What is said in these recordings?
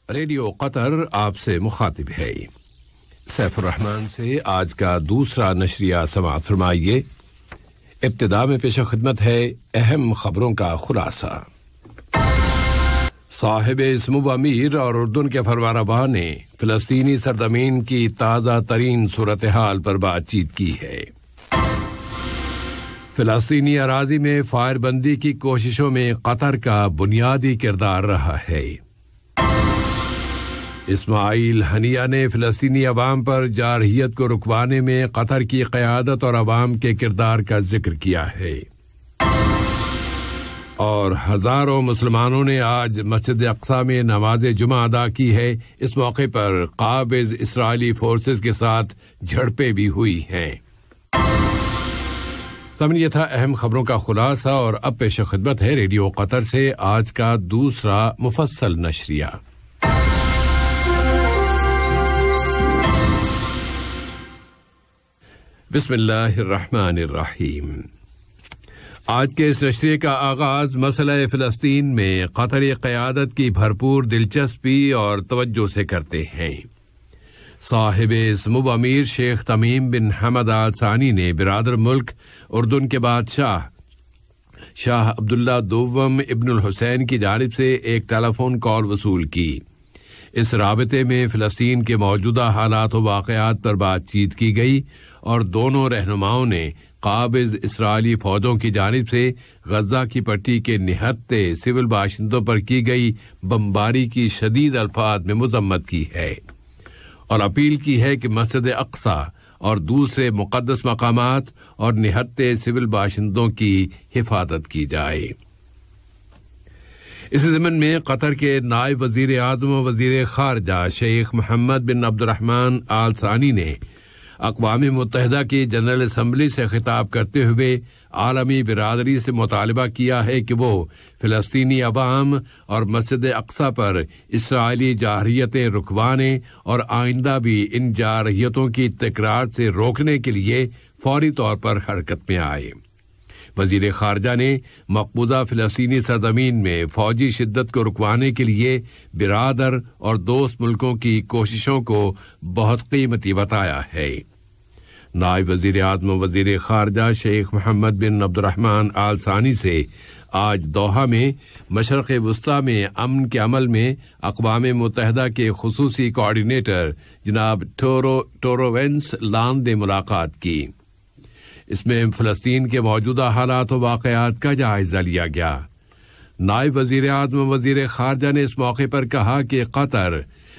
Radio قطر آپ سے مخاطب ہے۔ سیف الرحمان سے آج کا دوسرا نشریہ سماعت فرمائیے۔ ابتدا میں پیش خدمت ہے اہم خبروں کا خلاصہ۔ صاحب سمو امیر اور اردن کے فرمانروا نے فلسطینی سرزمین کی تازہ ترین صورتحال پر بات چیت کی ہے۔ فلسطینی اراضی میں فائر بندی کی کوششوں میں قطر کا بنیادی کردار رہا ہے۔ اسماعیل ہنیہ نے فلسطینی عوام پر جارحیت کو رکوانے میں قطر کی قیادت اور عوام کے کردار کا ذکر کیا ہے۔ اور ہزاروں مسلمانوں نے آج مسجد اقصی میں نماز جمعہ ادا کی ہے۔ اس موقع پر قابض اسرائیلی فورسز کے ساتھ جھڑپیں بھی ہوئی ہیں۔ یہ تھا اہم خبروں کا خلاصہ، اور اب پیش خدمت ہے ریڈیو قطر سے آج کا دوسرا مفصل نشریہ۔ بسم اللہ الرحمن الرحیم۔ آج کے اس نشریے کا آغاز مسئلہ فلسطین میں قطری قیادت کی بھرپور دلچسپی اور توجہ سے کرتے ہیں۔ صاحب سمو امیر شیخ تمیم بن حمد آل ثانی نے برادر ملک اردن کے بادشاہ شاہ عبداللہ دوم ابن الحسین کی جانب سے ایک ٹیلی فون کال وصول کی۔ اس رابطے میں فلسطین کے موجودہ حالات و واقعات پر بات چیت کی گئی، اور دونوں رہنماؤں نے قابض اسرائیلی فوجوں کی جانب سے غزہ کی پٹی کے نہتے سول باشندوں پر کی گئی بمباری کی شدید الفاظ میں مذمت کی ہے، اور اپیل کی ہے کہ مسجد اقصی اور دوسرے مقدس مقامات اور نہتے سول باشندوں کی حفاظت کی جائے۔ اس ضمن میں قطر کے نائب وزیر اعظم و وزیر خارجہ شیخ محمد بن عبد الرحمن آل ثانی نے اقوام متحدہ کی جنرل اسمبلی سے خطاب کرتے ہوئے عالمی برادری سے مطالبہ کیا ہے کہ وہ فلسطینی عوام اور مسجد اقصی پر اسرائیلی جارحیتیں رکوانے اور آئندہ بھی ان جارحیتوں کی تکرار سے روکنے کے لیے فوری طور پر حرکت میں آئے۔ وزیر خارجہ نے مقبوضہ فلسطینی سرزمین میں فوجی شدت کو رکوانے کے لیے برادر اور دوست ملکوں کی کوششوں کو بہت قیمتی بتایا ہے۔ نائب وزیر اعظم و وزیر خارجہ شیخ محمد بن عبد الرحمن آل ثانی سے آج دوحہ میں مشرق وسطی میں امن کے عمل میں اقوام متحدہ کے خصوصی کوآرڈینیٹر جناب ٹوروونس لان نے ملاقات کی۔ اس میں فلسطین کے موجودہ حالات و واقعات کا جائزہ لیا گیا۔ نائب وزیر اعظم و وزیر خارجہ نے اس موقع پر کہا کہ قطر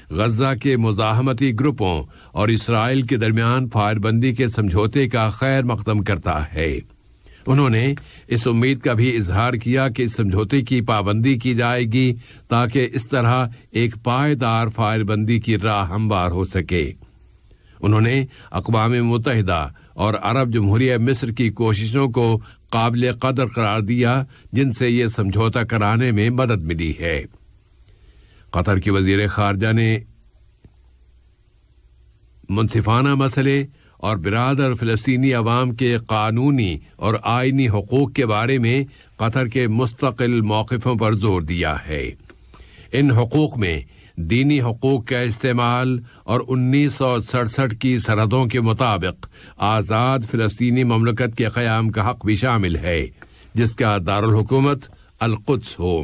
غزہ کے مزاحمتی گروپوں اور اسرائیل کے درمیان فائر بندی کے سمجھوتے کا خیر مقدم کرتا ہے۔ انہوں نے اس امید کا بھی اظہار کیا کہ اس سمجھوتے کی پابندی کی جائے گی تاکہ اس طرح ایک پائیدار فائر بندی کی راہ ہموار ہو سکے۔ انہوں نے اقوام متحدہ اور عرب جمہوریہ مصر کی کوششوں کو قابل قدر قرار دیا جن سے یہ سمجھوتا کرانے میں مدد ملی ہے۔ قطر کے وزیر خارجہ نے منصفانہ مسئلے اور برادر فلسطینی عوام کے قانونی اور آئینی حقوق کے بارے میں قطر کے مستقل موقفوں پر زور دیا ہے۔ ان حقوق میں دینی حقوق کا استعمال اور 1967 کی سرحدوں کے مطابق آزاد فلسطینی مملکت کے قیام کا حق بھی شامل ہے، جس کا دارالحکومت القدس ہو۔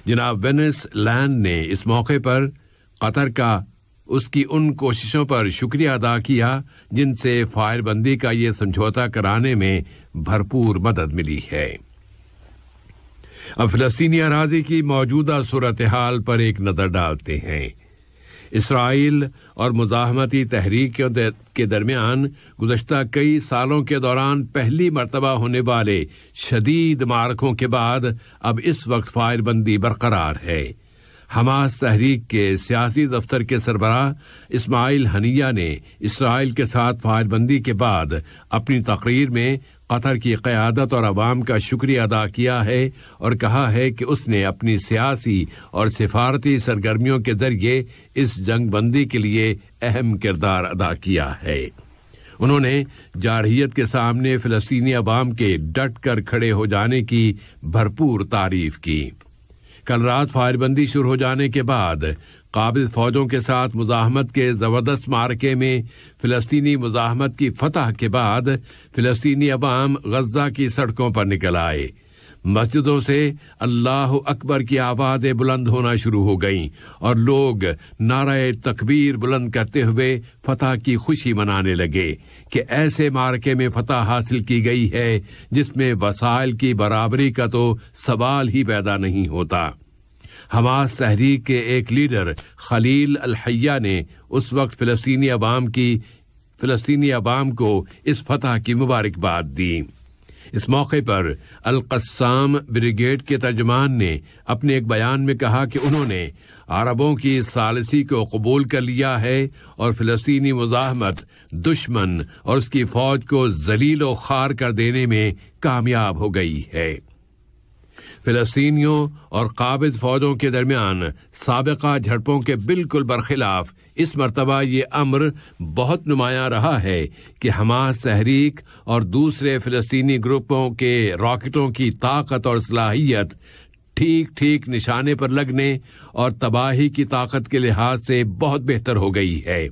جناب وینس لینڈ نے اس موقع پر قطر کا اس کی ان کوششوں پر شکریہ ادا کیا جن سے فائر بندی کا یہ سمجھوتا کرانے میں بھرپور مدد ملی ہے۔ اب فلسطینی اراضی کی موجودہ صورتحال پر ایک نظر ڈالتے ہیں۔ اسرائیل اور مزاحمتی تحریک کے درمیان گزشتہ کئی سالوں کے دوران پہلی مرتبہ ہونے والے شدید معرکوں کے بعد اب اس وقت فائر بندی برقرار ہے۔ حماس تحریک کے سیاسی دفتر کے سربراہ اسماعیل ہنیہ نے اسرائیل کے ساتھ فائر بندی کے بعد اپنی تقریر میں قطر کی قیادت اور عوام کا شکریہ ادا کیا ہے اور کہا ہے کہ اس نے اپنی سیاسی اور سفارتی سرگرمیوں کے ذریعے اس جنگ بندی کے لیے اہم کردار ادا کیا ہے۔ انہوں نے جارحیت کے سامنے فلسطینی عوام کے ڈٹ کر کھڑے ہو جانے کی بھرپور تعریف کی۔ کل رات فائر بندی شروع ہو جانے کے بعد قابض فوجوں کے ساتھ مزاحمت کے زبردست معرکے میں فلسطینی مزاحمت کی فتح کے بعد فلسطینی عوام غزہ کی سڑکوں پر نکل آئے. مسجدوں سے اللہ اکبر کی آوازیں بلند ہونا شروع ہو گئیں اور لوگ نعرہ تکبیر بلند کرتے ہوئے فتح کی خوشی منانے لگے کہ ایسے معرکے میں فتح حاصل کی گئی ہے جس میں وسائل کی برابری کا تو سوال ہی پیدا نہیں ہوتا. حماس تحریک کے ایک لیڈر خلیل الحیہ نے اس وقت فلسطینی عوام کو اس فتح کی مبارکباد دی. اس موقع پر القسام بریگیڈ کے ترجمان نے اپنے ایک بیان میں کہا کہ انہوں نے عربوں کی ثالثی کو قبول کر لیا ہے اور فلسطینی مزاحمت دشمن اور اس کی فوج کو ذلیل و خوار کر دینے میں کامیاب ہو گئی ہے. فلسطینیوں اور قابض فوجوں کے درمیان سابقہ جھڑپوں کے بالکل برخلاف اس مرتبہ یہ امر بہت نمایاں رہا ہے کہ حماس تحریک اور دوسرے فلسطینی گروپوں کے راکٹوں کی طاقت اور صلاحیت ٹھیک نشانے پر لگنے اور تباہی کی طاقت کے لحاظ سے بہت بہتر ہو گئی ہے.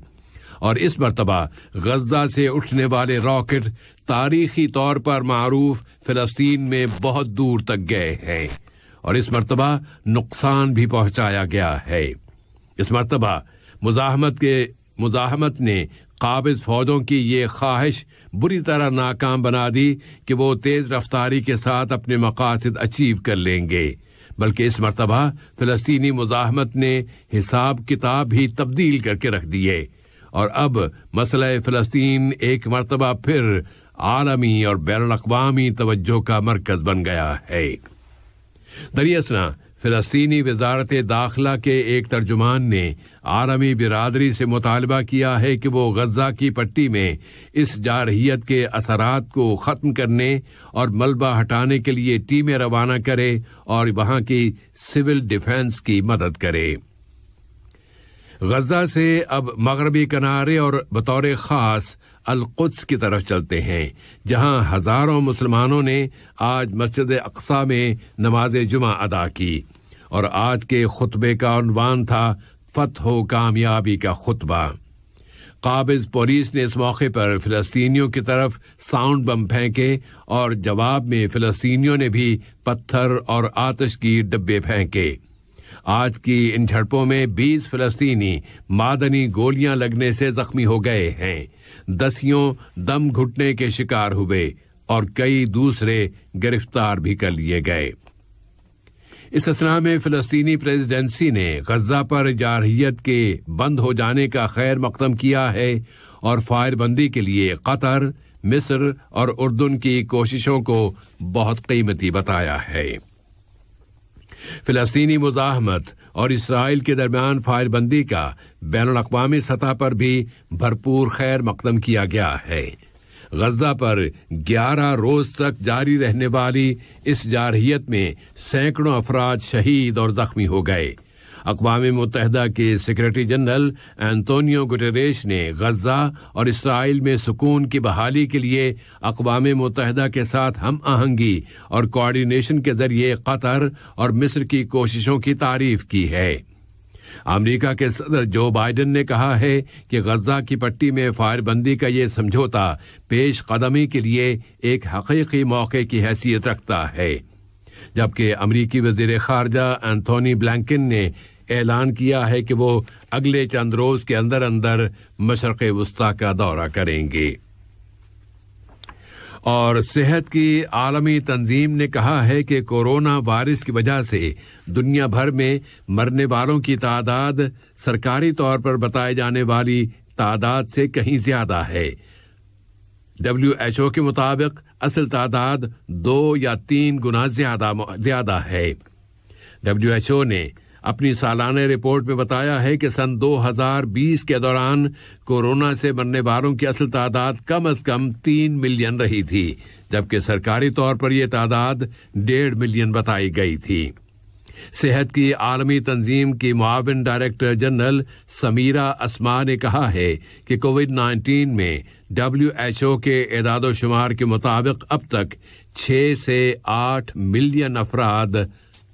اور اس مرتبہ غزہ سے اٹھنے والے راکٹ تاریخی طور پر معروف فلسطین میں بہت دور تک گئے ہیں اور اس مرتبہ نقصان بھی پہنچایا گیا ہے. اس مرتبہ مزاحمت نے قابض فوجوں کی یہ خواہش بری طرح ناکام بنا دی کہ وہ تیز رفتاری کے ساتھ اپنے مقاصد اچیو کر لیں گے، بلکہ اس مرتبہ فلسطینی مزاحمت نے حساب کتاب بھی تبدیل کر کے رکھ دیے اور اب مسئلہ فلسطین ایک مرتبہ پھر عالمی اور بین الاقوامی توجہ کا مرکز بن گیا ہے. دراصل فلسطینی وزارت داخلہ کے ایک ترجمان نے عالمی برادری سے مطالبہ کیا ہے کہ وہ غزہ کی پٹی میں اس جارحیت کے اثرات کو ختم کرنے اور ملبہ ہٹانے کے لیے ٹیمیں روانہ کرے اور وہاں کی سول ڈیفنس کی مدد کرے. غزہ سے اب مغربی کنارے اور بطور خاص القدس کی طرف چلتے ہیں، جہاں ہزاروں مسلمانوں نے آج مسجد اقصی میں نماز جمعہ ادا کی اور آج کے خطبے کا عنوان تھا فتح و کامیابی کا خطبہ. قابض پولیس نے اس موقع پر فلسطینیوں کی طرف ساؤنڈ بم پھینکے اور جواب میں فلسطینیوں نے بھی پتھر اور آتش کی ڈبے پھینکے. آج کی ان جھڑپوں میں 20 فلسطینی معدنی گولیاں لگنے سے زخمی ہو گئے ہیں، 10 دم گھٹنے کے شکار ہوئے اور کئی دوسرے گرفتار بھی کر لیے گئے. اس اثنا میں فلسطینی پریزیڈنسی نے غزہ پر جارحیت کے بند ہو جانے کا خیر مقدم کیا ہے اور فائر بندی کے لیے قطر، مصر اور اردن کی کوششوں کو بہت قیمتی بتایا ہے. فلسطینی مزاحمت اور اسرائیل کے درمیان فائر بندی کا بین الاقوامی سطح پر بھی بھرپور خیر مقدم کیا گیا ہے. غزہ پر 11 روز تک جاری رہنے والی اس جارحیت میں سینکڑوں افراد شہید اور زخمی ہو گئے. اقوام متحدہ کے سیکرٹری جنرل اینتونیو گٹریش نے غزہ اور اسرائیل میں سکون کی بحالی کے لیے اقوام متحدہ کے ساتھ ہم آہنگی اور کوآرڈینیشن کے ذریعے قطر اور مصر کی کوششوں کی تعریف کی ہے. امریکہ کے صدر جو بائیڈن نے کہا ہے کہ غزہ کی پٹی میں فائر بندی کا یہ سمجھوتا پیش قدمی کے لیے ایک حقیقی موقع کی حیثیت رکھتا ہے، جبکہ امریکی وزیر خارجہ اینتھونی بلنکن نے اعلان کیا ہے کہ وہ اگلے چند روز کے اندر مشرق وسطیٰ کا دورہ کریں گے. اور صحت کی عالمی تنظیم نے کہا ہے کہ کورونا وائرس کی وجہ سے دنیا بھر میں مرنے والوں کی تعداد سرکاری طور پر بتائے جانے والی تعداد سے کہیں زیادہ ہے. WHO کے مطابق اصل تعداد 2 یا 3 گنا زیادہ ہے. WHO نے اپنی سالانہ رپورٹ میں بتایا ہے کہ سن 2020 کے دوران کورونا سے مرنے والوں کی اصل تعداد کم از کم 3 ملین رہی تھی، جبکہ سرکاری طور پر یہ تعداد 1.5 ملین بتائی گئی تھی. صحت کی عالمی تنظیم کی معاون ڈائریکٹر جنرل سمیرہ اسما نے کہا ہے کہ کووڈ-19 میں WHO کے اعداد و شمار کے مطابق اب تک 6 سے 8 ملین افراد